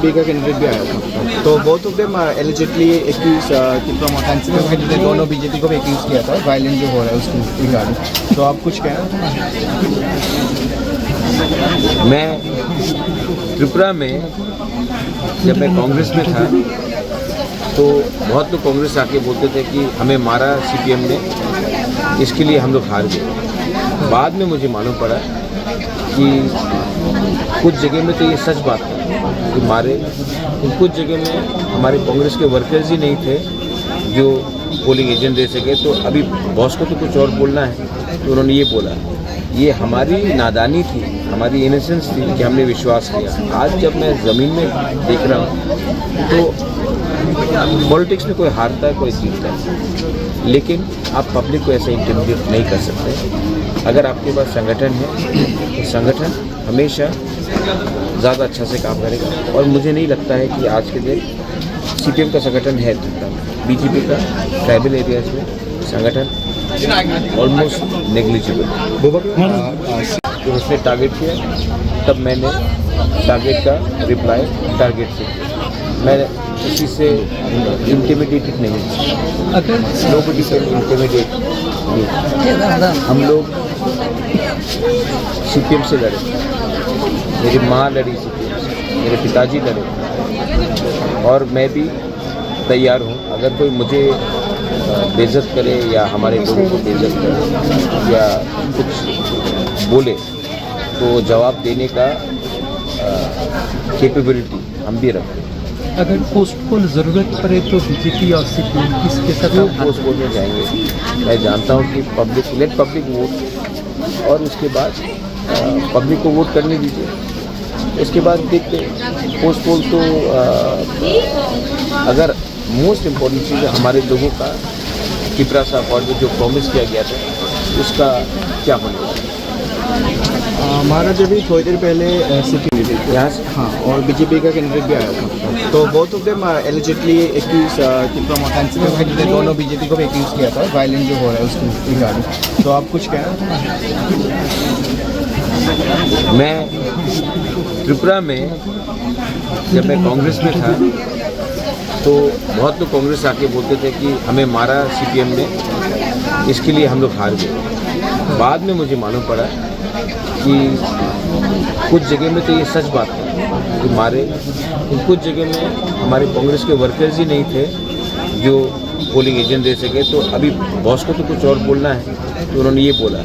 BJP का candidate भी आया था, तो both of them allegedly accuse कि फ्रॉम ऑफेंसिव कैंडिडेट दोनों बीजेपी को भी एक्यूज किया था वायलेंट जो हो रहा है उसके रिगार्डिंग। तो आप कुछ कहना? मैं त्रिपुरा में जब मैं कांग्रेस में था तो बहुत लोग कांग्रेस आके बोलते थे कि हमें मारा सीपीएम ने, इसके लिए हम लोग हार गए। बाद में मुझे मालूम पड़ा कि कुछ जगह में तो ये सच बात है कि मारे, कुछ जगह में हमारे कांग्रेस के वर्कर्स ही नहीं थे जो पोलिंग एजेंट दे सके। तो अभी बॉस को तो कुछ और बोलना है, तो उन्होंने ये बोला। ये हमारी नादानी थी, हमारी इनोसेंस थी कि हमने विश्वास किया। आज जब मैं ज़मीन में देख रहा हूँ तो पॉलिटिक्स में कोई हारता है, कोई जीतता है, लेकिन आप पब्लिक को ऐसे इंटिमिडेट नहीं कर सकते। अगर आपके पास संगठन है तो संगठन हमेशा ज़्यादा अच्छा से काम करेगा। और मुझे नहीं लगता है कि आज के दिन सीपीएम का संगठन है त्रिपुरा में। बीजेपी का ट्राइबल एरियाज में संगठन ऑलमोस्ट नेग्लिजिबल। जब उसने टारगेट किया तब मैंने टारगेट का रिप्लाई टारगेट से किया। मैं किसी से इंटिमिडेटेड नहीं हूँ, नोबडी कैन इंटिमिडेट मी। हम लोग सीपीएम से लड़े, मेरी माँ लड़ी सीपीएम से, मेरे पिताजी लड़े, और मैं भी तैयार हूँ। अगर कोई मुझे बेइज्जत करे या हमारे लोगों को बेइज्जत करे या कुछ बोले तो जवाब देने का कैपेबिलिटी हम भी रखते हैं। अगर पोस्टपोल ज़रूरत पड़े तो बीजेपी और सीपीएम किसके साथ पोस्टपोल में जाएंगे? मैं जानता हूँ कि पब्लिक लेट पब्लिक वोट, और उसके बाद पब्लिक को वोट करने दीजिए। उसके बाद देखते पोस्टपोल। तो अगर मोस्ट इम्पोर्टेंट चीज़ है हमारे लोगों का किपरा सा अकॉर्ड में जो प्रॉमिस किया गया था उसका क्या होने वाला है? हमारा जब भी थोड़ी देर पहले सीपीएम यहाँ से, हाँ, और बीजेपी का कैंडिडेट भी आया था, तो both of them allegedly accuse कि फ्रॉम ऑफेंसिव कैंडिडेट दोनों बीजेपी को भी एक्यूज किया था वायलेंट जो हो रहा है उसके रिगार्डिंग। तो आप कुछ कहना? मैं त्रिपुरा में जब मैं कांग्रेस में था तो बहुत लोग कांग्रेस आके बोलते थे कि हमें मारा सीपीएम ने, इसके लिए हम लोग हार गए। बाद में मुझे मालूम पड़ा कि कुछ जगह में तो ये सच बात है कि मारे, कुछ जगह में हमारे कांग्रेस के वर्कर्स ही नहीं थे जो पोलिंग एजेंट दे सके। तो अभी बॉस को तो कुछ और बोलना है, तो उन्होंने ये बोला।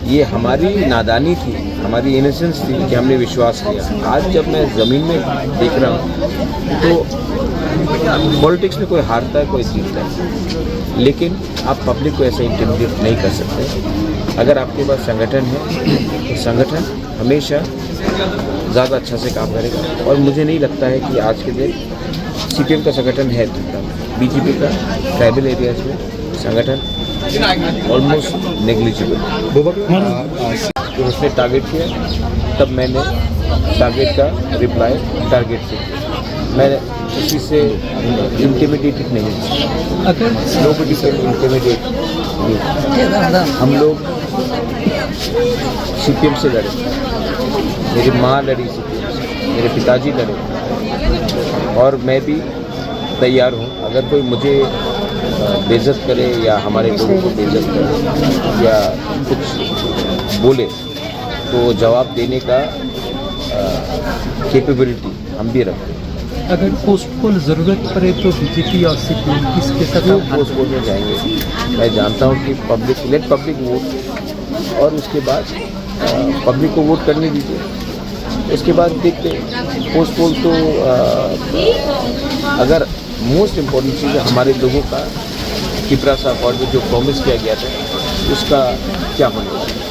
ये हमारी नादानी थी, हमारी इनोसेंस थी कि हमने विश्वास किया। आज जब मैं ज़मीन में देख रहा हूँ तो पॉलिटिक्स में कोई हारता है, कोई जीतता है, लेकिन आप पब्लिक को ऐसे इंटिमिडेट नहीं कर सकते। अगर आपके पास संगठन है तो संगठन हमेशा ज़्यादा अच्छा से काम करेगा। और मुझे नहीं लगता है कि आज के दिन सीपीएम का संगठन है त्रिपुरा में। बीजेपी का ट्राइबल एरियाज में संगठन ऑलमोस्ट नेग्लिजिबल। जब उसने टारगेट किया तब मैंने टारगेट का रिप्लाई टारगेट से किया। मैं किसी से इंटिमिडेटेड नहीं हूँ, नोबडी कैन इंटिमिडेट मी। हम लोग सीपीएम से लड़े, मेरी माँ लड़ी सीपीएम से, मेरे पिताजी लड़े, और मैं भी तैयार हूँ। अगर कोई मुझे बेइज्जत करे या हमारे लोगों को बेइज्जत करे या कुछ बोले तो जवाब देने का कैपेबिलिटी हम भी रखते हैं। अगर पोस्टपोल ज़रूरत पड़े तो बीजेपी और सीपीएम किसके साथ पोस्टपोल में जाएंगे? मैं जानता हूँ कि पब्लिक लेट पब्लिक वोट, और उसके बाद पब्लिक को वोट करने दीजिए। उसके बाद देखते पोस्टपोल। तो अगर मोस्ट इम्पोर्टेंट चीज़ है हमारे लोगों का किपरा सा अकॉर्ड में जो प्रॉमिस किया गया था उसका क्या होने वाला है?